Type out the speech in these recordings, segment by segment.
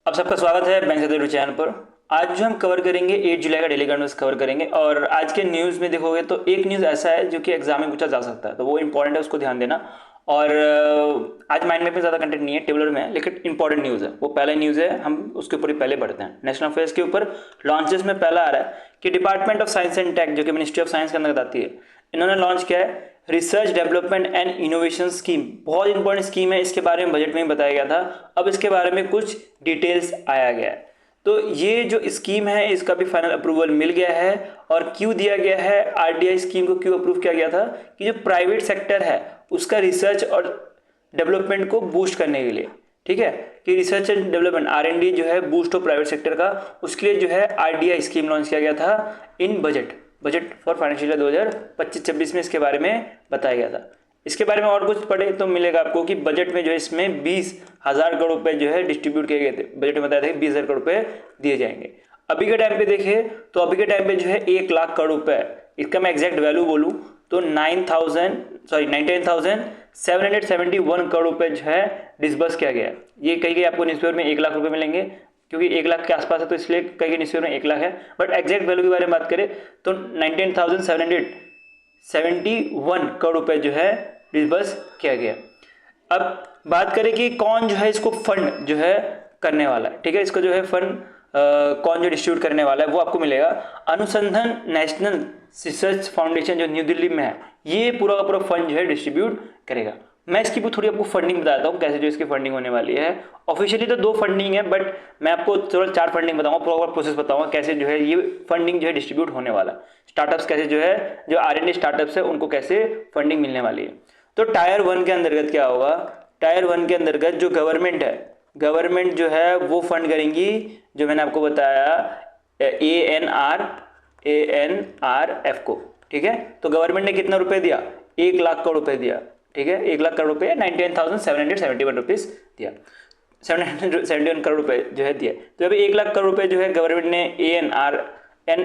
आप सबका स्वागत है बैंक से चैनल पर। आज जो हम कवर करेंगे 8 जुलाई का डेली करंट कवर करेंगे। और आज के न्यूज़ में देखोगे तो एक न्यूज़ ऐसा है जो कि एग्जाम में पूछा जा सकता है, तो वो इंपॉर्टेंट है, उसको ध्यान देना। और आज माइंड मैप में ज़्यादा कंटेंट नहीं है, टेबलर में है, लेकिन इंपॉर्टेंट न्यूज़ है। वो पहला न्यूज़ है, हम उसके ऊपर ही पहले बढ़ते हैं। नेशनल अफेयर्स के ऊपर लॉन्चेस में पहला आ रहा है कि department of science and tech, जो कि मिनिस्ट्री ऑफ साइंस के अंदर आती है, इन्होंने लॉन्च किया है research development and innovation scheme. बहुत इंपॉर्टेंट स्कीम है, इसके बारे में बजट में ही बताया गया था, अब इसके बारे में कुछ डिटेल्स आया गया है। तो ये जो स्कीम है इसका भी फाइनल अप्रूवल मिल गया है। और क्यों दिया गया है, आरडीआई स्कीम को क्यों अप्रूव किया गया था, कि जो प्राइवेट सेक्टर है उसका रिसर्च और डेवलपमेंट को बूस्ट करने के लिए, ठीक है, कि रिसर्च एंड डेवलपमेंट आर&डी जो है बूस्ट हो प्राइवेट सेक्टर का, उसके लिए जो है आरडीआई स्कीम लॉन्च किया गया था इन बजट फॉर फाइनेंशियल ईयर 2025-26 में इसके बारे में बताया गया था। इसके बारे में और कुछ पढ़े तो मिलेगा आपको कि बजट में जो है इसमें 20,000 करोड़ रुपए जो है डिस्ट्रीब्यूट किए गए थे। बजट में बताया था कि 20,000 करोड़ रुपए दिए जाएंगे। अभी के टाइम पे देखें तो अभी के टाइम पे जो है 1,00,000 करोड़ रुपए, इसका मैं एग्जैक्ट वैल्यू बोलूँ तो 99,771 करोड़ रुपए जो है डिसबर्स किया गया है। ये कहीं कहीं आपको न्यूज़पेपर में 1,00,000 रुपए मिलेंगे, क्योंकि 1,00,000 के आसपास है तो इसलिए कहीं कहीं न्यूज़पेपर में 1,00,000 है, बट एग्जैक्ट वैल्यू के बारे में बात करें तो 19,771 करोड़ रुपए जो है डिसबर्स किया गया। अब बात करें कि कौन जो है इसको फंड जो है करने वाला है, ठीक है, इसको जो है फंड कौन जो डिस्ट्रीब्यूट करने वाला है वो आपको मिलेगा। अनुसंधान नेशनल रिसर्च फाउंडेशन जो न्यू दिल्ली में है, ये पूरा का पूरा फंड जो है डिस्ट्रीब्यूट करेगा। मैं इसकी थोड़ी आपको फंडिंग बताता हूँ, कैसे जो इसकी फंडिंग होने वाली है। ऑफिशियली तो 2 फंडिंग है, बट मैं आपको थोड़ा 4 फंडिंग बताऊंगा, प्रॉपर प्रोसेस बताऊंगा कैसे जो है ये फंडिंग जो है डिस्ट्रीब्यूट होने वाला है। स्टार्टअप्स कैसे जो है, जो आर&डी स्टार्टअप्स है उनको कैसे फंडिंग मिलने वाली है। तो टायर 1 के अंतर्गत क्या होगा, टायर 1 के अंतर्गत जो गवर्नमेंट है, गवर्नमेंट जो है वो फंड करेंगी, जो मैंने आपको बताया ANRF को, ठीक है। तो गवर्नमेंट ने कितना रुपए दिया, 1,00,000 करोड़ रुपए दिया, ठीक है, 1,00,000 करोड़ रुपए, 99,771 रुपीज दिया, 771 करोड़ रुपए जो है दिया। तो अभी 1,00,000 करोड़ रुपए जो है गवर्नमेंट ने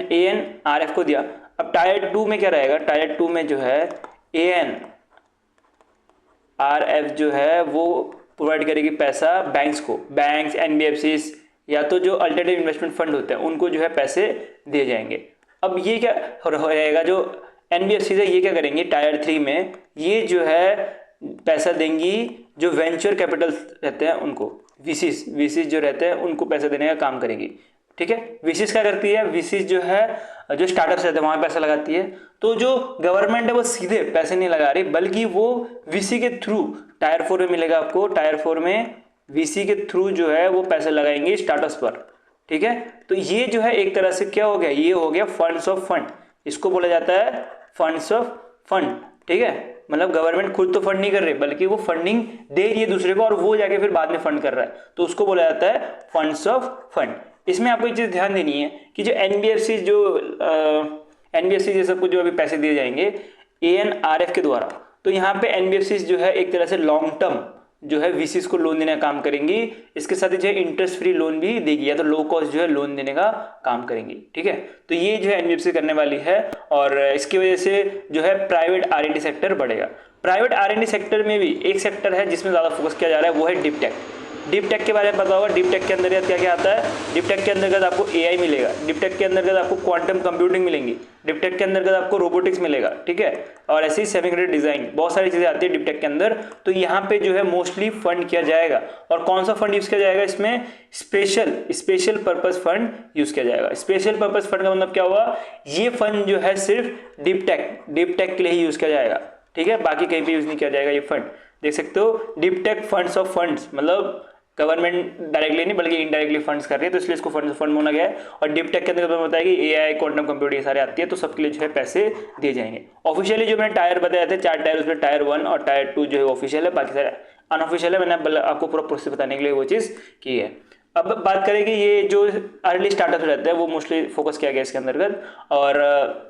ANRF को दिया। अब टायर 2 में क्या रहेगा, टायर 2 में जो है ANRF जो है वो प्रोवाइड करेगी पैसा बैंक्स को, बैंक्स, एनबीएफसीज या तो जो अल्टरनेटिव इन्वेस्टमेंट फंड होते हैं उनको जो है पैसे दिए जाएंगे। अब ये क्या रहेगा, जो एनबीएफसी है ये क्या करेंगे टायर 3 में, ये जो है पैसा देंगी जो वेंचर कैपिटल रहते हैं उनको, वीसीज जो रहते हैं उनको पैसा देने का काम करेंगी, ठीक है। वीसीज क्या करती है, वीसीज जो है जो स्टार्टअप्स रहते हैं वहां पैसा लगाती है। तो जो गवर्नमेंट है वो सीधे पैसे नहीं लगा रही, बल्कि वो वीसी के थ्रू टायर 4 में मिलेगा आपको, टायर 4 में वीसी के थ्रू जो है वो पैसे लगाएंगे स्टार्टअप्स पर, ठीक है। तो ये जो है एक तरह से क्या हो गया, ये हो गया फंड्स ऑफ फंड, इसको बोला जाता है फंड्स ऑफ फंड, ठीक है। मतलब गवर्नमेंट खुद तो फंड नहीं कर रही, बल्कि वो फंडिंग दे रही है दूसरे को और वो जाके फिर बाद में फंड कर रहा है, तो उसको बोला जाता है फंड्स ऑफ फंड। इसमें आपको एक चीज ध्यान देनी है कि जो एनबीएफसी ये सबको जो अभी पैसे दिए जाएंगे ANRF के द्वारा, तो यहाँ पे एनबीएफसी जो है एक तरह से लॉन्ग टर्म जो है वीसीज को लोन देने का काम करेंगी, इसके साथ ही जो है इंटरेस्ट फ्री लोन भी देगी या तो लो कॉस्ट जो है लोन देने का काम करेंगी, ठीक है। तो ये जो है एनबीएफसी करने वाली है और इसकी वजह से जो है प्राइवेट आर&डी सेक्टर बढ़ेगा। प्राइवेट आर&डी सेक्टर में भी एक सेक्टर है जिसमें ज़्यादा फोकस किया जा रहा है, वो है डीप टेक। डीप टेक के बारे में पता होगा, डीप टेक के अंतर्गत क्या क्या आता है, डीप टेक के अंतर्गत आपको एआई मिलेगा, डीप टेक के अंतर्गत आपको क्वांटम कंप्यूटिंग मिलेंगी, डीप टेक के अंतर्गत आपको रोबोटिक्स मिलेगा, ठीक है, और ऐसे ही सेमीकंडक्टर डिजाइन, बहुत सारी चीजें आती है डीप टेक के अंदर। तो यहाँ पे जो है मोस्टली फंड किया जाएगा। और कौन सा फंड यूज किया जाएगा, इसमें स्पेशल पर्पज फंड यूज किया जाएगा। स्पेशल पर्पज फंड का मतलब क्या हुआ, ये फंड जो है सिर्फ डीप टेक के लिए ही यूज किया जाएगा, ठीक है, बाकी कहीं पे यूज नहीं किया जाएगा ये फंड। देख सकते हो deep tech funds of funds, मतलब गवर्नमेंट डायरेक्टली नहीं बल्कि इनडायरेक्टली फंड्स कर रही है, तो इसलिए इसको फंड होना गया है। और डीप टेक के अंदर बताया कि एआई, क्वांटम कंप्यूटिंग सारे आती है, तो सबके लिए जो है पैसे दिए जाएंगे। ऑफिशियली जो मैंने टायर बताए थे 4 टायर, उसमें टायर 1 और टायर 2 जो है ऑफिशियल है, बाकी सारे अनऑफिशियल है। मैंने आपको पूरा प्रोसेस बताने के लिए वो चीज़ की है। अब बात करें कि ये जो अर्ली स्टार्टअप रहते हैं वो मोस्टली फोकस किया गया इसके अंतर्गत, और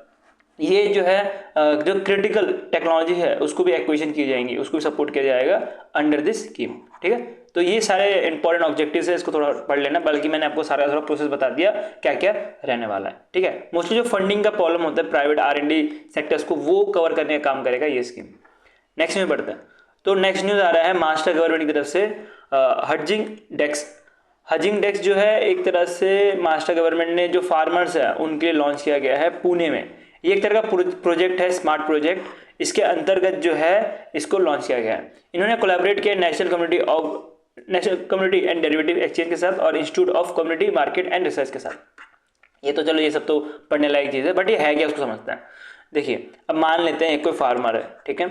ये जो है जो क्रिटिकल टेक्नोलॉजी है उसको भी एक्विजिशन की जाएंगी, उसको भी सपोर्ट किया जाएगा अंडर दिस स्कीम, ठीक है। तो ये सारे इंपॉर्टेंट ऑब्जेक्टिव्स है, इसको थोड़ा पढ़ लेना, बल्कि मैंने आपको सारा थोड़ा प्रोसेस बता दिया क्या क्या रहने वाला है, ठीक है। मोस्टली जो फंडिंग का प्रॉब्लम होता है प्राइवेट आर&डी सेक्टर्स को, वो कवर करने का काम करेगा ये स्कीम। नेक्स्ट में बढ़ते हैं। तो नेक्स्ट न्यूज आ रहा है महाराष्ट्र गवर्नमेंट की तरफ से हजिंग डेस्क जो है एक तरह से महाराष्ट्र गवर्नमेंट ने जो फार्मर्स है उनके लिए लॉन्च किया गया है पुणे में। ये एक तरह का प्रोजेक्ट है, स्मार्ट प्रोजेक्ट, इसके अंतर्गत जो है इसको लॉन्च किया गया है। इन्होंने कोलैबोरेट किया national community and derivative exchange के साथ और institute of community market and research के साथ। ये तो चलो ये सब तो पढ़ने लायक चीज़ है, बट ये है क्या उसको समझते हैं। देखिए अब मान लेते हैं कोई फार्मर है, ठीक है,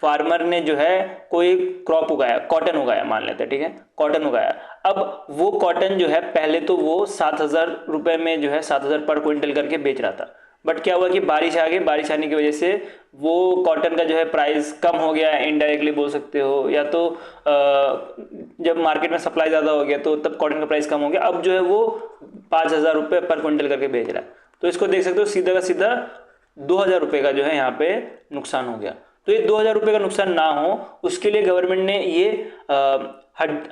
फार्मर ने जो है कोई क्रॉप उगाया, कॉटन उगाया मान लेते हैं, ठीक है, कॉटन उगाया। अब वो कॉटन जो है पहले तो वो 7,000 रुपये में जो है 7,000 पर क्विंटल करके बेच रहा था, बट क्या हुआ कि बारिश आ गई, बारिश आने की वजह से वो कॉटन का जो है प्राइस कम हो गया, इनडायरेक्टली बोल सकते हो, या तो जब मार्केट में सप्लाई ज़्यादा हो गया तो तब कॉटन का प्राइस कम हो गया। अब जो है वो 5,000 रुपये पर क्विंटल करके बेच रहा है। तो इसको देख सकते हो सीधा का सीधा 2,000 रुपये का जो है यहाँ पे नुकसान हो गया। तो ये 2,000 रुपये का नुकसान ना हो उसके लिए गवर्नमेंट ने ये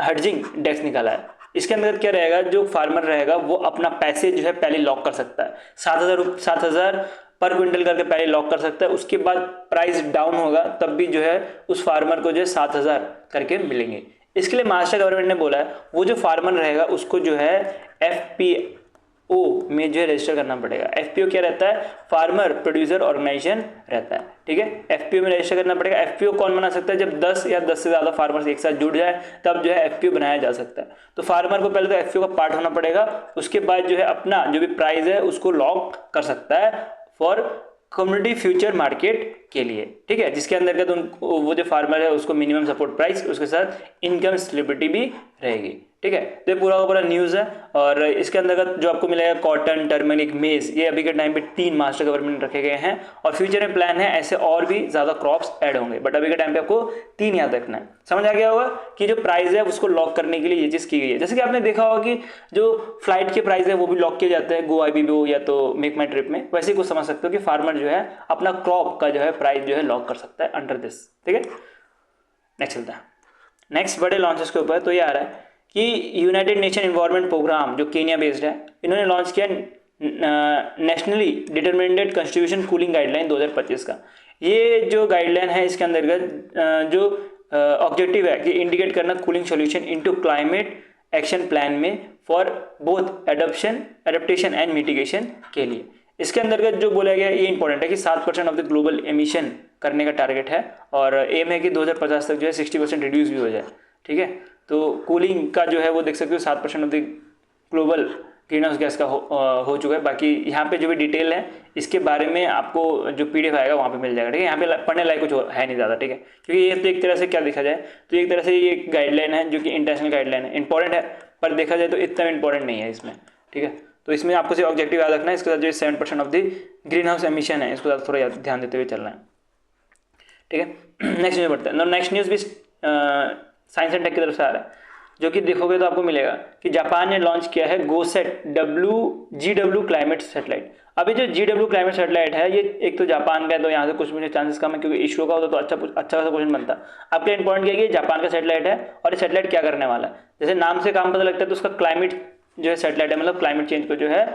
हडजिंग टैक्स निकाला है। इसके अंदर क्या रहेगा, जो फार्मर रहेगा वो अपना पैसे जो है पहले लॉक कर सकता है, 7,000 पर क्विंटल करके पहले लॉक कर सकता है। उसके बाद प्राइस डाउन होगा तब भी जो है उस फार्मर को जो है 7,000 करके मिलेंगे। इसके लिए महाराष्ट्र गवर्नमेंट ने बोला है वो जो फार्मर रहेगा उसको जो है FPO में जो है रजिस्टर करना पड़ेगा। FPO क्या रहता है, फार्मर प्रोड्यूसर ऑर्गेनाइजेशन रहता है, ठीक है, FPO में रजिस्टर करना पड़ेगा। FPO कौन बना सकता है, जब 10 या 10 से ज़्यादा फार्मर्स एक साथ जुड़ जाए तब जो है FPO बनाया जा सकता है। तो फार्मर को पहले तो FPO का पार्ट होना पड़ेगा, उसके बाद जो है अपना जो भी प्राइस है उसको लॉक कर सकता है फॉर कम्युनिटी फ्यूचर मार्केट के लिए, ठीक है, जिसके अंतर्गत वो जो फार्मर है उसको मिनिमम सपोर्ट प्राइस, उसके साथ इनकम स्टेबिलिटी भी रहेगी, ठीक है। तो ये पूरा का पूरा न्यूज़ है। और इसके अंतर्गत जो आपको मिलेगा कॉटन, टर्मरिक, मेज, ये अभी के टाइम पे 3 महाराष्ट्र गवर्नमेंट रखे गए हैं और फ्यूचर में प्लान है ऐसे और भी ज़्यादा क्रॉप्स ऐड होंगे, बट अभी के टाइम पे आपको 3 याद रखना है। समझ आ गया होगा कि जो प्राइस है उसको लॉक करने के लिए ये चीज़ की गई है। जैसे कि आपने देखा होगा कि जो फ्लाइट के प्राइस है वो भी लॉक किए जाते हैं GoIBBO या तो मेक माई ट्रिप में, वैसे ही कुछ समझ सकते हो कि फार्मर जो है अपना क्रॉप का जो है प्राइस जो है लॉक कर सकता है अंडर दिस, ठीक है। नेक्स्ट चलता है, नेक्स्ट बड़े लॉन्चेस के ऊपर। तो ये आ रहा है कि यूनाइटेड नेशन एनवायरनमेंट प्रोग्राम जो केन्या बेस्ड है, इन्होंने लॉन्च किया नेशनली डिटरमिनेटेड कंस्ट्रीब्यूशन कूलिंग गाइडलाइन 2025 का। ये जो गाइडलाइन है इसके अंतर्गत जो ऑब्जेक्टिव है कि इंडिकेट करना cooling solution into climate action plan में for both adaptation and mitigation के लिए। इसके अंतर्गत जो बोला गया ये इंपॉर्टेंट है कि 7% ऑफ द ग्लोबल एमिशन करने का टारगेट है और एम है कि 2050 तक जो है 60% रिड्यूस भी हो जाए, ठीक है। तो कूलिंग का जो है वो देख सकते हो 7% of the global green house gas का हो चुका है। बाकी यहाँ पे जो भी डिटेल है इसके बारे में आपको जो PDF आएगा वहाँ पे मिल जाएगा, ठीक है। यहाँ पे पढ़ने लायक कुछ है नहीं ज़्यादा, ठीक है, क्योंकि ये तो एक तरह से क्या देखा जाए तो एक तरह से ये गाइडलाइन है जो कि इंटरनेशनल गाइडलाइन है, इंपॉर्टेंट है, पर देखा जाए तो इतना इंपॉर्टेंट नहीं है इसमें, ठीक है। तो इसमें आपको सिर्फ ऑब्जेक्टिव याद रखना है, इसके साथ जो 7% of the green house emission है इसको थोड़ा ध्यान देते हुए चलना है, ठीक है। नेक्स्ट न्यूज़ बढ़ते हैं। नेक्स्ट न्यूज़ भी साइंस एंड टेक की तरफ से आ रहा है, जो कि देखोगे तो आपको मिलेगा कि जापान ने लॉन्च किया है GOSAT GW क्लाइमेट सैटेलाइट। अभी जो GW क्लाइमेट सैटेलाइट है ये एक तो जापान का है, तो यहाँ से कुछ मुझे चांसेस कम है क्योंकि इसरो का होता तो अच्छा खासा क्वेश्चन बनता। आपके इंपॉर्टेंट क्या है कि जापान का सैटेलाइट है और ये सैटेलाइट क्या करने वाला है, जैसे नाम से काम पता लगता है तो उसका क्लाइमेट जो है सैटेलाइट है, मतलब क्लाइमेट चेंज को जो है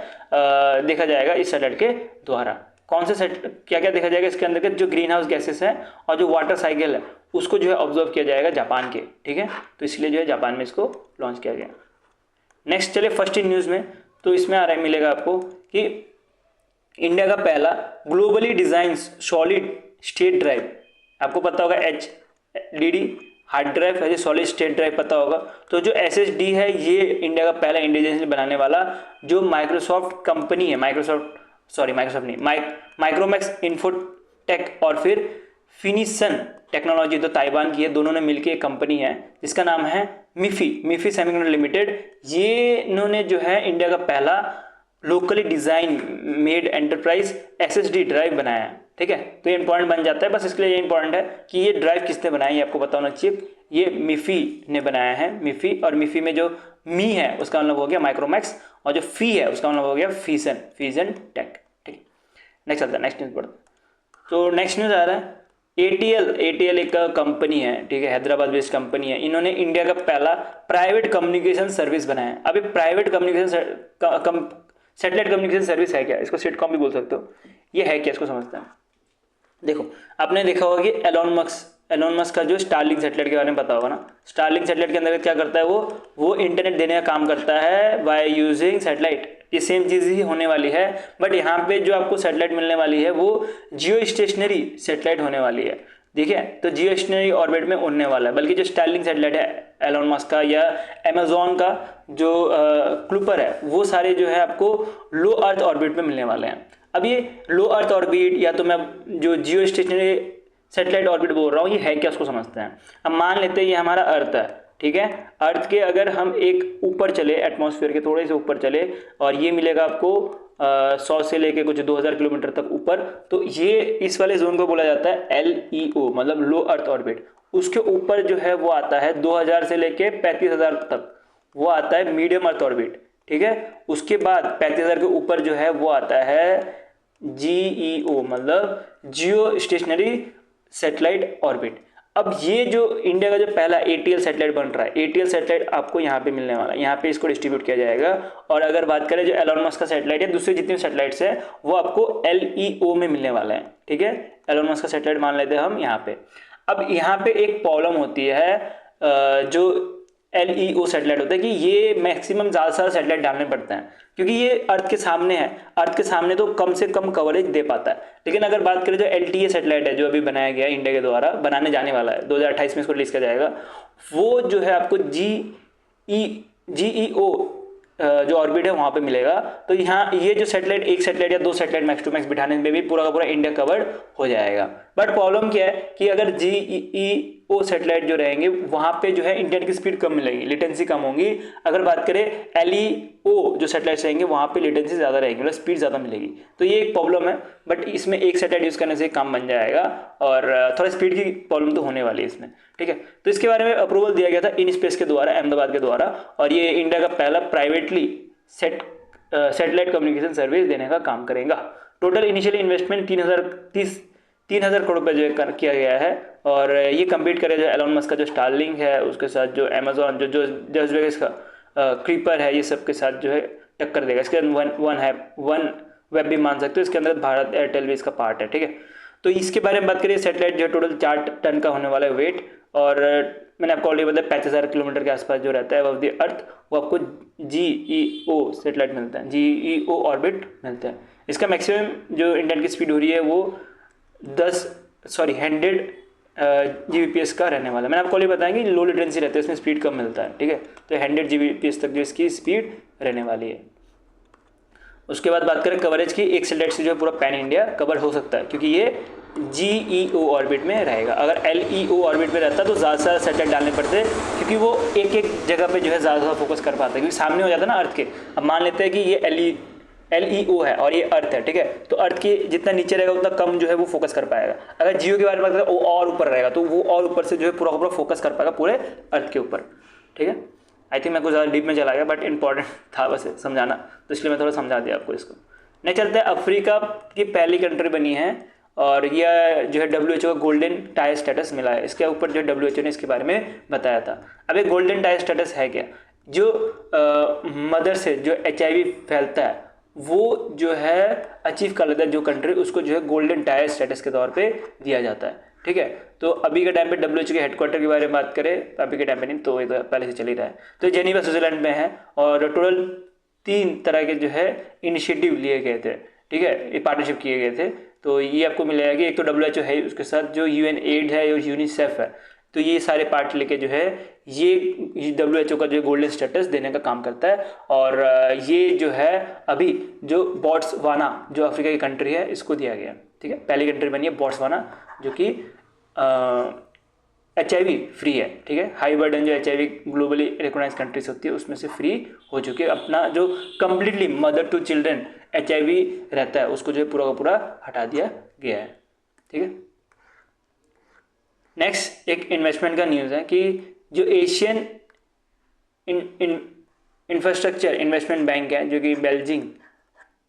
देखा जाएगा इस सैटेलाइट के द्वारा। कौन से क्या क्या देखा जाएगा इसके अंदर, जो ग्रीन हाउस गैसेस है और जो वाटर साइकिल है उसको जो है ऑब्जर्व किया जाएगा जापान के, ठीक है। तो इसलिए जो है जापान में इसको लॉन्च किया गया। नेक्स्ट चलिए फर्स्ट इन न्यूज़ में, तो इसमें आ रहा है मिलेगा आपको कि इंडिया का पहला globally design solid state drive, आपको पता होगा HDD हार्ड ड्राइव है, सॉलिड स्टेट ड्राइव पता होगा। तो जो SSD है ये इंडिया का पहला इंडिजिनियसली बनाने वाला जो माइक्रोसॉफ्ट कंपनी है, माइक्रोमैक्स इन्फोटेक और फिर फिनिसन टेक्नोलॉजी तो ताइवान की है, दोनों ने मिलकर एक कंपनी है जिसका नाम है मिफी सेमीकंडक्टर लिमिटेड। ये इन्होंने जो है इंडिया का पहला locally design made enterprise SSD drive बनाया है, ठीक है। तो ये इंपॉर्टेंट बन जाता है, बस इसके लिए ये इंपॉर्टेंट है कि ये ड्राइव किसने बनाई है आपको पता होना चाहिए। ये मिफी ने बनाया है, मिफी, और मिफी में जो मी है उसका मतलब हो गया माइक्रोमैक्स और जो फी है उसका मतलब हो गया फिजन टेक, ठीक। नेक्स्ट आता है, नेक्स्ट न्यूज़ पढ़ते। तो नेक्स्ट न्यूज़ आ रहा है ATL एक कंपनी है, ठीक है, हैदराबाद बेस्ड कंपनी है। इन्होंने इंडिया का पहला प्राइवेट कम्युनिकेशन सर्विस बनाया है। अभी private communication satellite communication service है क्या, इसको सिटकॉम भी बोल सकते हो। ये है क्या, इसको समझते हैं। देखो आपने देखा होगा कि एलोन मस्क एलोन मस्क का जो स्टारलिंक सैटेलाइट के बारे में पता होगा ना। स्टारलिंक सैटेलाइट के अंदर क्या करता है, वो इंटरनेट देने का काम करता है बाय यूजिंग सैटेलाइट। ये सेम चीज़ ही होने वाली है, बट यहाँ पे जो आपको सैटेलाइट मिलने वाली है वो जियो स्टेशनरी सैटेलाइट होने वाली है। ठीक है, तो जियो स्टेशनरी ऑर्बिट में उड़ने वाला है। बल्कि जो स्टारलिंक सैटेलाइट है एलोन मस्क का या अमेजोन का जो क्लूपर है, वो सारे जो है आपको लो अर्थ ऑर्बिट में मिलने वाले हैं। अब ये लो अर्थ ऑर्बिट या तो मैं जो जियो स्टेशनरी सैटेलाइट ऑर्बिट बोल रहा हूँ, ये है क्या उसको समझते हैं। अब मान लेते हैं ये हमारा अर्थ है, ठीक है। अर्थ के अगर हम एक ऊपर चले, एटमॉस्फेयर के थोड़े से ऊपर चले, और ये मिलेगा आपको 100 से लेके कुछ 2000 किलोमीटर तक ऊपर, तो ये इस वाले जोन को बोला जाता है LEO, मतलब लो अर्थ ऑर्बिट। उसके ऊपर जो है वो आता है 2000 से लेके 35,000 तक, वो आता है मीडियम अर्थ ऑर्बिट, ठीक है। उसके बाद 35,000 के ऊपर जो है वो आता है GEO, मतलब जियो स्टेशनरी सैटेलाइट ऑर्बिट। अब ये जो इंडिया का जो पहला ATL सैटेलाइट बन रहा है, ATL सैटेलाइट आपको यहाँ पे मिलने वाला है, यहाँ पे इसको डिस्ट्रीब्यूट किया जाएगा। और अगर बात करें जो एलोन मस्क का सैटेलाइट है, दूसरे जितने सैटेलाइट्स हैं वो आपको LEO में मिलने वाला है, ठीक है। एलोन मस्क का सैटेलाइट मान लेते हैं हम यहाँ पे। अब यहाँ पे एक प्रॉब्लम होती है, जो LEO सैटेलाइट होता है कि ये मैक्सिमम ज़्यादा से ज़्यादा सैटेलाइट डालने पड़ते हैं, क्योंकि ये अर्थ के सामने है। अर्थ के सामने तो कम से कम कवरेज दे पाता है। लेकिन अगर बात करें जो LTE सैटेलाइट है, जो अभी बनाया गया है इंडिया के द्वारा, बनाने जाने वाला है, 2028 में इसको रिलीज किया जाएगा, वो जो है आपको GEO जो ऑर्बिट है वहाँ पे मिलेगा। तो यहाँ ये जो सैटेलाइट, एक सैटेलाइट या दो सैटेलाइट मैक्स टू मैक्स बिठाने में भी पूरा का पूरा इंडिया कवर्ड हो जाएगा। बट प्रॉब्लम क्या है कि अगर GEO सैटेलाइट जो रहेंगे वहाँ पे जो है इंटरनेट की स्पीड कम मिलेगी, लेटेंसी कम होगी। अगर बात करें LEO जो सैटेलाइट्स रहेंगे वहाँ पे लेटेंसी ज़्यादा रहेगी, मतलब स्पीड ज़्यादा मिलेगी। तो ये एक प्रॉब्लम है, बट इसमें एक सैटेलाइट यूज़ करने से काम बन जाएगा, और थोड़ा स्पीड की प्रॉब्लम तो होने वाली है इसमें, ठीक है। तो इसके बारे में अप्रूवल दिया गया था इन स्पेस के द्वारा, अहमदाबाद के द्वारा, और ये इंडिया का पहला प्राइवेटली सैटेलाइट कम्युनिकेशन सर्विस देने का काम करेगा। टोटल इनिशियल इन्वेस्टमेंट 3,000 करोड़ रुपये जो किया गया है, और ये कम्पीट करे जो एलोन मस्क का जो स्टारलिंक है उसके साथ जो अमेजोन जो जेफ बेजोस का क्रीपर है, ये सब के साथ जो है टक्कर देगा। इसके अंदर वन वेब भी मान सकते हो, इसके अंदर भारत एयरटेल भी इसका पार्ट है, ठीक है। तो इसके बारे में बात करिए, सैटेलाइट जो है टोटल 4 टन का होने वाला है वेट, और मैंने आपको ऑलरेडी बताया 35,000 किलोमीटर के आसपास जो रहता है अबव द अर्थ, वो आपको GEO सैटेलाइट मिलता है, GEO ऑर्बिट मिलता है। इसका मैक्सिमम जो इंटरनेट की स्पीड हो रही है वो 100 Gbps का रहने वाला है। मैंने आपको ऑलरेडी बताया कि लो लेटेंसी रहता है, इसमें स्पीड कम मिलता है, ठीक है। तो 100 Gbps तक जो इसकी स्पीड रहने वाली है। उसके बाद बात करें कवरेज की, एक सैटेलाइट से जो है पूरा पैन इंडिया कवर हो सकता है, क्योंकि ये GEO ऑर्बिट में रहेगा। अगर LEO ऑर्बिट में रहता तो ज़्यादा से ज़्यादा सैटेलाइट डालने पड़ते, क्योंकि वो एक एक जगह पे जो है ज़्यादा फोकस कर पाता है, क्योंकि सामने हो जाता है ना अर्थ के। अब मान लेते हैं कि ये LEO है और ये अर्थ है, ठीक है। तो अर्थ के जितना नीचे रहेगा उतना कम जो है वो फोकस कर पाएगा। अगर जियो के बारे में बात करें वो और ऊपर रहेगा, तो वो और ऊपर से जो है पूरा पूरा फोकस कर पाएगा पूरे अर्थ के ऊपर, ठीक है। आई थिंक मैं कुछ ज़्यादा डीप में चला गया, बट इंपॉर्टेंट था वैसे समझाना, तो इसलिए मैं थोड़ा समझा दिया आपको इसको। नहीं चलते, अफ्रीका की पहली कंट्री बनी है, और यह जो है WHO का गोल्डन टायर स्टेटस मिला है। इसके ऊपर जो WHO ने इसके बारे में बताया था। अब ये गोल्डन टायर स्टेटस है क्या? जो मदर से जो HIV फैलता है वो जो है अचीव कर लेता है जो कंट्री, उसको जो है गोल्डन टायर स्टेटस के तौर पे दिया जाता है, ठीक है। तो अभी के टाइम पे WHO के हेडक्वार्टर के बारे में बात करें, तो अभी के टाइम पे नहीं, तो ये तो पहले से चल ही रहा है। तो जेनीवा स्विट्जरलैंड में है, और टोटल 3 तरह के जो है इनिशिएटिव लिए गए थे, ठीक है, ये पार्टनरशिप किए गए थे। तो ये आपको मिलेगा कि एक तो WHO है, उसके साथ जो UNAID है और UNICEF है, तो ये सारे पार्ट लेके जो है ये WHO का जो गोल्डन स्टेटस देने का काम करता है। और ये जो है अभी जो बोट्सवाना जो अफ्रीका की कंट्री है इसको दिया गया, ठीक है। पहली कंट्री बनी है बोट्सवाना, जो कि HIV फ्री है, ठीक है। हाई बर्डन जो HIV ग्लोबली रिकॉग्नाइज कंट्रीज होती है उसमें से फ्री हो चुकी है। अपना जो completely mother to children HIV रहता है उसको जो है पूरा का पूरा हटा दिया गया है, ठीक है। नेक्स्ट एक इन्वेस्टमेंट का न्यूज़ है कि जो एशियन इंफ्रास्ट्रक्चर इन्वेस्टमेंट बैंक है, जो कि बेल्जिंग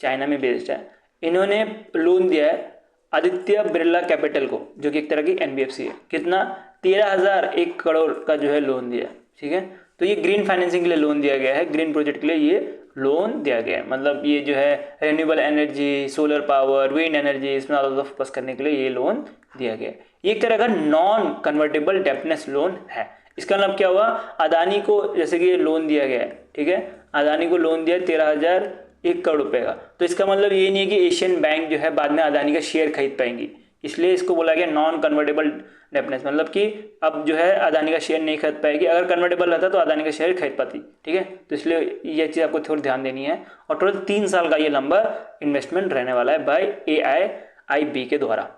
चाइना में बेस्ड है, इन्होंने लोन दिया है आदित्य बिरला कैपिटल को, जो कि एक तरह की NBFC है। कितना? 13,001 करोड़ का जो है लोन दिया है, ठीक है। तो ये ग्रीन फाइनेंसिंग के लिए लोन दिया गया है, ग्रीन प्रोजेक्ट के लिए ये लोन दिया गया है। मतलब ये जो है renewable energy, solar power, wind energy, इसमें ज़्यादा फोकस करने के लिए ये लोन दिया गया है। ये एक तरह का नॉन कन्वर्टेबल डेब्टनेस लोन है। इसका मतलब क्या हुआ, अदानी को जैसे कि ये लोन दिया गया है, ठीक है, अदानी को लोन दिया 13,001 करोड़ रुपए का, तो इसका मतलब ये नहीं है कि एशियन बैंक जो है बाद में अदानी का शेयर खरीद पाएंगी, इसलिए इसको बोला गया नॉन कन्वर्टेबल डेब्टनेस। मतलब कि अब जो है अदानी का शेयर नहीं खरीद पाएगी, अगर कन्वर्टेबल रहता तो अदानी का शेयर खरीद पाती, ठीक है। तो इसलिए ये चीज़ आपको थोड़ी ध्यान देनी है। और टोटल 3 साल का ये लंबा इन्वेस्टमेंट रहने वाला है बाय AIIB के द्वारा।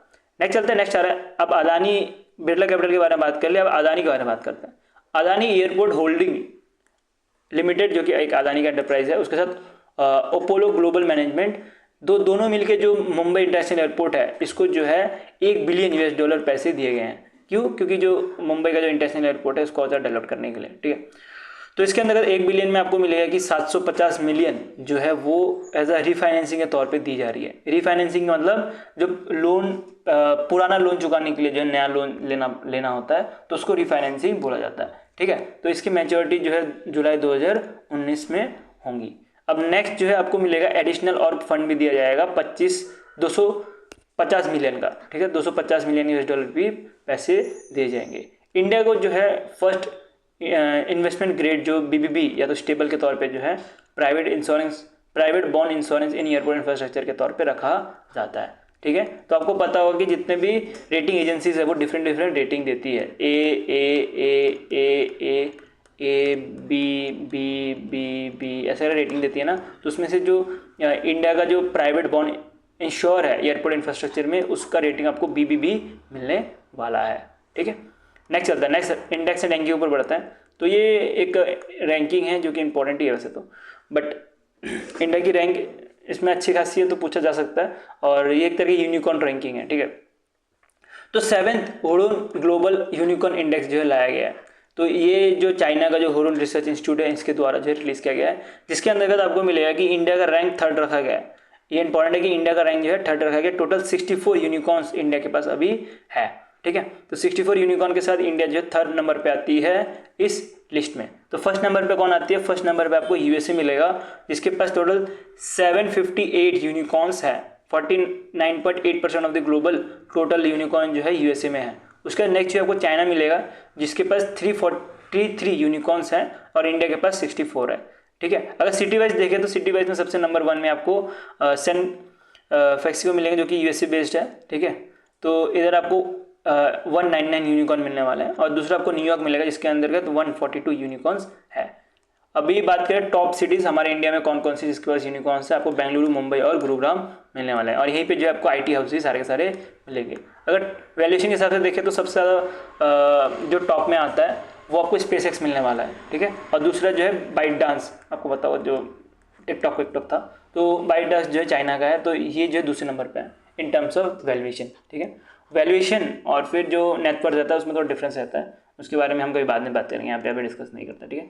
नेक्स्ट चलते हैं, नेक्स्ट आ रहा है, अब अदानी बिरला कैपिटल के बारे में बात कर लिया, अब अदानी के बारे में बात करते हैं। अदानी एयरपोर्ट होल्डिंग लिमिटेड जो कि एक अदानी का एंटरप्राइज है, उसके साथ अपोलो ग्लोबल मैनेजमेंट, दोनों मिलके जो मुंबई इंटरनेशनल एयरपोर्ट है, इसको जो है $1 बिलियन पैसे दिए गए हैं। क्यों? क्योंकि जो मुंबई का जो इंटरनेशनल एयरपोर्ट है उसको और ज़्यादा डेवलप करने के लिए, ठीक है। तो इसके अंदर 1 बिलियन में आपको मिलेगा कि 750 मिलियन जो है वो एज अ रीफाइनेंसिंग के तौर पे दी जा रही है। रीफाइनेंसिंग का मतलब जो लोन पुराना लोन चुकाने के लिए जो नया लोन लेना होता है तो उसको रीफाइनेंसिंग बोला जाता है, ठीक है। तो इसकी मैच्योरिटी जो है जुलाई 2019 में होंगी। अब नेक्स्ट जो है आपको मिलेगा एडिशनल और फंड भी दिया जाएगा 250 मिलियन का, ठीक है, $250 मिलियन भी पैसे दिए जाएंगे। इंडिया को जो है फर्स्ट इन्वेस्टमेंट ग्रेड जो BBB या तो स्टेबल के तौर पे जो है प्राइवेट बॉन्ड इंश्योरेंस इन एयरपोर्ट इंफ्रास्ट्रक्चर के तौर पे रखा जाता है, ठीक है। तो आपको पता होगा कि जितने भी रेटिंग एजेंसीज है वो डिफरेंट रेटिंग देती है, A ऐसा रेटिंग देती है ना। तो उसमें से जो इंडिया का जो प्राइवेट बॉन्ड इंश्योर है एयरपोर्ट इंफ्रास्ट्रक्चर में, उसका रेटिंग आपको BBB मिलने वाला है, ठीक है। नेक्स्ट चलता है, नेक्स्ट इंडेक्स एंड रैंकिंग के ऊपर बढ़ता है। तो ये एक रैंकिंग है जो कि इंपॉर्टेंट ही है वैसे तो, बट इंडिया की रैंक इसमें अच्छी खासी है तो पूछा जा सकता है, और ये एक तरह की यूनिकॉर्न रैंकिंग है, ठीक है। तो 7th Hurun global unicorn index जो है लाया गया है। तो ये जो चाइना का जो हुरुन रिसर्च इंस्टीट्यूट है इसके द्वारा जो रिलीज किया गया है, जिसके अंतर्गत आपको मिलेगा कि इंडिया का रैंक 3rd रखा गया है। ये इंपॉर्टेंट है कि इंडिया का रैंक जो है 3rd रखा गया। टोटल 64 यूनिकॉर्न्स इंडिया के पास अभी है, ठीक है। तो 64 यूनिकॉर्न के साथ इंडिया जो है 3rd नंबर पे आती है इस लिस्ट में। तो फर्स्ट नंबर पे कौन आती है? फर्स्ट नंबर पे आपको USA मिलेगा, जिसके पास टोटल 758 यूनिकॉर्न्स है। 49.8% of the global total unicorn जो है USA में है। उसका नेक्स्ट जो आपको चाइना मिलेगा, जिसके पास 343 यूनिकॉर्न्स हैं और इंडिया के पास 64 है, ठीक है। अगर सिटी वाइज देखें तो सिटी वाइज में सबसे नंबर 1 में आपको सैन फ्रांसिस्को मिलेंगे जो कि USA बेस्ड है, ठीक है। तो इधर आपको 199 यूनिकॉर्न मिलने वाला है, और दूसरा आपको न्यूयॉर्क मिलेगा जिसके अंतर्गत 142 यूनिकॉर्न्स है। अभी बात करें टॉप सिटीज़ हमारे इंडिया में कौन कौन सी जिसके पास यूनिकॉर्न्स है, आपको बेंगलुरु, मुंबई और गुरुग्राम मिलने वाला है, और यहीं पे जो है आपको IT हाउसेज सारे के सारे मिलेंगे। अगर वैल्यूएशन के हिसाब से देखें तो सबसे ज़्यादा जो टॉप में आता है वो आपको SpaceX मिलने वाला है, ठीक है। और दूसरा जो है बाइट डांस, आपको पता होगा जो टिकटॉक था, तो बाइट डांस जो है चाइना का है, तो ये जो है दूसरे नंबर पर है इन टर्म्स ऑफ वैल्यूएशन, ठीक है। वैल्यूएशन और फिर जो नेटवर्थ रहता है उसमें थोड़ा डिफरेंस रहता है, उसके बारे में हम कभी बाद में बात करेंगे, यहाँ पे अभी डिस्कस नहीं करता, ठीक है।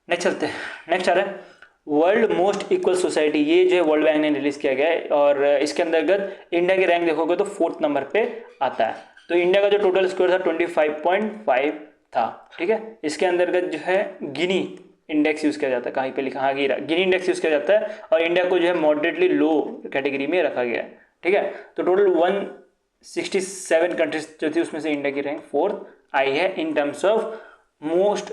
नेक्स्ट चलते हैं, नेक्स्ट आ रहा है वर्ल्ड मोस्ट इक्वल सोसाइटी। ये जो है वर्ल्ड बैंक ने रिलीज किया गया है, और इसके अंतर्गत इंडिया की रैंक देखोगे तो 4th नंबर पे आता है। तो इंडिया का जो टोटल स्कोर था 25.5 था, ठीक है। इसके अंतर्गत जो है गिनी इंडेक्स यूज किया जाता है, कहीं पे लिखा, हाँ गिनी इंडेक्स यूज किया जाता है, और इंडिया को जो है मॉडरेटली लो कैटेगरी में रखा गया है, ठीक है। तो टोटल 167 कंट्रीज जो थी उसमें से इंडिया की रैंक 4th आई है in terms of most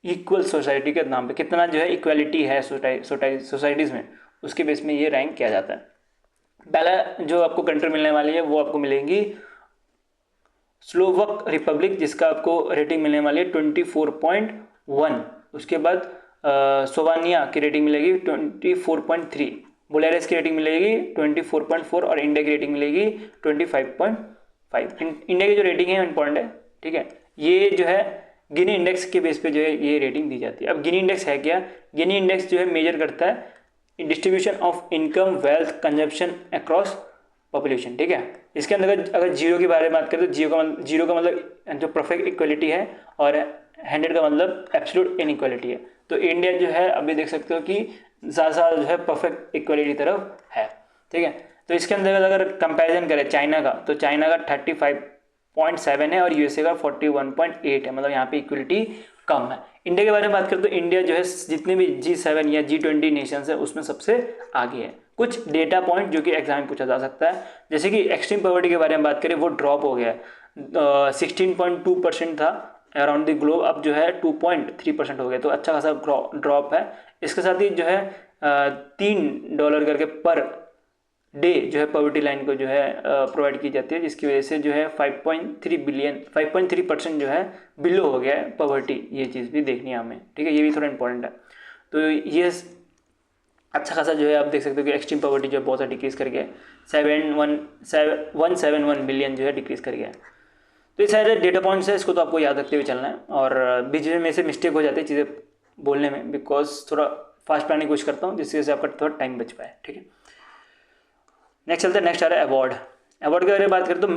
equal society के नाम पे, कितना जो है इक्वालिटी है सोसाइटीज़ में, उसके बेस में ये रैंक किया जाता है। पहला जो आपको कंट्री मिलने वाली है वो आपको मिलेंगी स्लोवक रिपब्लिक, जिसका आपको रेटिंग मिलने वाली है 24.1। उसके बाद स्लोवानिया की रेटिंग मिलेगी 24.3, बुलेरियस की रेटिंग मिलेगी 24.4, और इंडिया की रेटिंग मिलेगी 25.5। इंडिया की जो रेटिंग है इंपॉर्टेंट है, ठीक है। ये जो है गिनी इंडेक्स के बेस पे जो है ये रेटिंग दी जाती है। अब गिनी इंडेक्स है क्या? गिनी इंडेक्स जो है मेजर करता है distribution of income, wealth, consumption across population, ठीक है। इसके अंदर अगर जीरो के बारे में बात करें तो जीरो का मतलब जो परफेक्ट इक्वलिटी है, और 100 का मतलब एब्सोल्यूट इनइक्वालिटी है। तो इंडिया जो है अभी देख सकते हो कि ज़्यादा जो है परफेक्ट इक्वलिटी तरफ है, ठीक है। तो इसके अंदर अगर कंपैरिजन करें चाइना का, तो चाइना का 35.7 है और USA का 41.8 है, मतलब यहाँ पे इक्वलिटी कम है। इंडिया के बारे में बात करें तो इंडिया जो है जितने भी G7 या G20 नेशंस है उसमें सबसे आगे है। कुछ डेटा पॉइंट जो कि एग्जाम में पूछा जा सकता है, जैसे कि एक्सट्रीम पॉवर्टी के बारे में बात करें वो ड्रॉप हो गया है, 16.2% था अराउंड द ग्लोब, अब जो है 2.3% हो गया, तो अच्छा खासा ड्रॉप है। इसके साथ ही जो है $3 करके पर डे जो है पॉवर्टी लाइन को जो है प्रोवाइड की जाती है, जिसकी वजह से जो है 5.3% जो है बिलो हो गया है पॉवर्टी। ये चीज़ भी देखनी है हमें, ठीक है, ये भी थोड़ा इंपॉर्टेंट है। तो ये अच्छा खासा जो है आप देख सकते हो कि एक्सट्रीम पॉवर्टी जो है बहुत सा डिक्रीज कर गया है, 171 बिलियन जो है डिक्रीज कर गया है। तो ये सारे डेटा पॉइंट्स है, इसको तो आपको याद रखते हुए चलना है, और बीच में से मिस्टेक हो जाती है चीज़ें बोलने में, बिकॉज थोड़ा फास्ट प्लानिंग कोशिश करता हूँ जिससे से आपका थोड़ा टाइम बच पाए, ठीक है। नेक्स्ट चलते हैं, नेक्स्ट आ रहा है अवार्ड के बारे में बात करें तो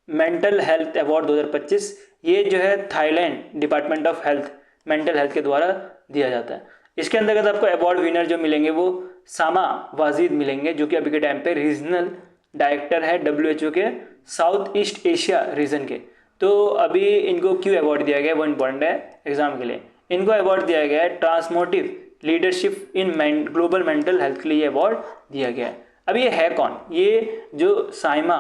मेंटल हेल्थ अवार्ड 2025, ये जो है Thailand department of health mental health के द्वारा दिया जाता है। इसके अंतर्गत आपको अवार्ड विनर जो मिलेंगे वो सामा वाजिद मिलेंगे, जो कि अभी के टाइम पे रीजनल डायरेक्टर है WHO के साउथ ईस्ट एशिया रीजन के। तो अभी इनको क्यों अवार्ड दिया गया है वो इम्पोर्टेंट है एग्जाम के लिए। इनको अवार्ड दिया गया है transformative leadership in global mental health के लिए ये अवार्ड दिया गया है। अब ये है कौन, ये जो साइमा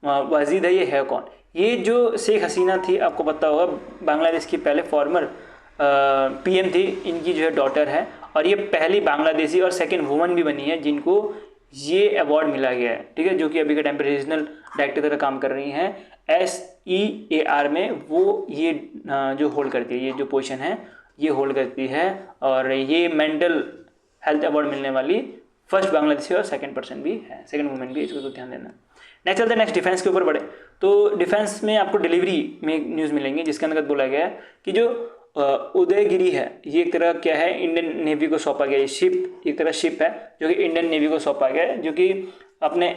वाजिद है ये है कौन? ये जो शेख हसीना थी, आपको पता होगा बांग्लादेश की पहले फॉर्मर PM थी, इनकी जो है डॉटर है, और ये पहली बांग्लादेशी और सेकंड वुमन भी बनी है जिनको ये अवार्ड मिला गया है, ठीक है, जो कि अभी के टाइम पे रीजनल डायरेक्टर तरह काम कर रही हैं SEAR में, वो ये जो होल्ड करती है, ये जो पोजीशन है ये होल्ड करती है, और ये मेंटल हेल्थ अवार्ड मिलने वाली फर्स्ट बांग्लादेशी और सेकंड पर्सन भी है, सेकंड वुमेन भी, इसको तो ध्यान देना। नेक्स्ट चलते हैं, नेक्स्ट डिफेंस के ऊपर बढ़े तो डिफेंस में आपको डिलीवरी में न्यूज़ मिलेंगी, जिसके अंतर्गत बोला गया है कि जो उदयगिरी है ये एक तरह क्या है इंडियन नेवी को सौंपा गया, शिप एक तरह शिप है जो कि इंडियन नेवी को सौंपा गया है, जो कि अपने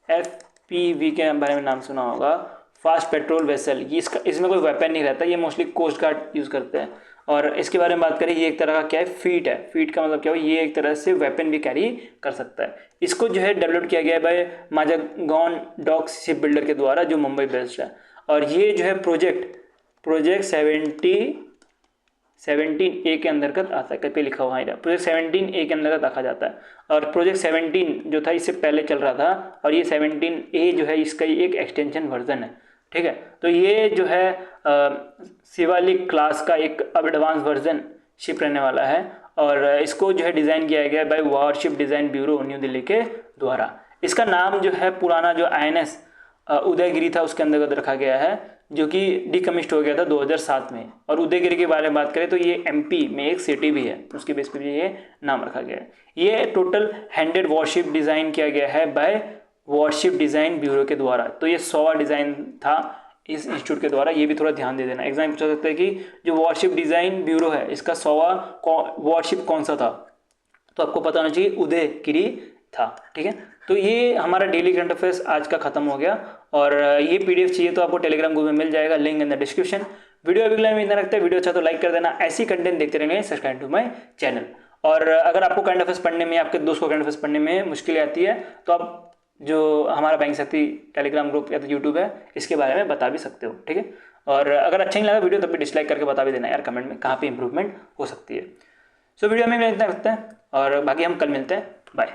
FPV के बारे में नाम सुना होगा, फास्ट पेट्रोल वेसल। ये इसमें कोई वेपन नहीं रहता, ये मोस्टली कोस्ट गार्ड यूज़ करते हैं। और इसके बारे में बात करें, ये एक तरह का क्या है फीट है, फीट का मतलब क्या है, ये एक तरह से वेपन भी कैरी कर सकता है। इसको जो है डेवलप किया गया है बाय माजागॉन डॉक शिप बिल्डर के द्वारा, जो मुंबई बेस्ड है। और ये जो है प्रोजेक्ट 17A के अंतर्गत आता है, कहीं पे लिखा हुआ है, प्रोजेक्ट 17A के अंतर्गत रखा जाता है। और प्रोजेक्ट 17 जो था इससे पहले चल रहा था, और ये 17A जो है इसका एक एक्सटेंशन वर्जन है, ठीक है। तो ये जो है शिवालिक क्लास का एक अब एडवांस वर्जन शिप रहने वाला है, और इसको जो है डिज़ाइन किया गया है by warship design bureau New Delhi के द्वारा। इसका नाम जो है पुराना जो INS उदयगिरी था उसके अंतर्गत रखा गया है, जो कि डिकमिश्ड हो गया था 2007 में। और उदयगिरी के बारे में बात करें तो ये MP में एक सिटी भी है, उसके बेस पे भी ये नाम रखा गया है। ये टोटल हैंडेड वॉरशिप डिज़ाइन किया गया है बाय वॉरशिप डिज़ाइन ब्यूरो के द्वारा। तो ये 100 डिज़ाइन था इस इंस्टीट्यूट के द्वारा, ये भी थोड़ा ध्यान दे देना, एग्जाम पूछा सकता है कि जो वॉरशिप डिज़ाइन ब्यूरो है इसका 100वां वॉरशिप कौन सा था, तो आपको पता होना चाहिए उदयगिरी था, ठीक है। तो ये हमारा डेली करंट अफेयर्स आज का खत्म हो गया, और ये PDF चाहिए तो आपको टेलीग्राम ग्रुप में मिल जाएगा, link in the description. Video अभी में इतना रखता है, वीडियो अच्छा तो लाइक कर देना, ऐसी कंटेंट देखते रहने सब्सक्राइब टू माय चैनल। और अगर आपको करंट अफेयर्स पढ़ने में, आपके दोस्त को करंट अफेयर्स पढ़ने में मुश्किल आती है तो आप जो हमारा बैंक शक्ति टेलीग्राम ग्रुप या तो यूट्यूब है इसके बारे में बता भी सकते हो, ठीक है। और अगर अच्छा नहीं लगा वीडियो तब भी डिसलाइक करके बता भी देना यार कमेंट में कहाँ पे इंप्रूवमेंट हो सकती है। सो वीडियो में इतना रखते हैं, और बाकी हम कल मिलते हैं, बाय।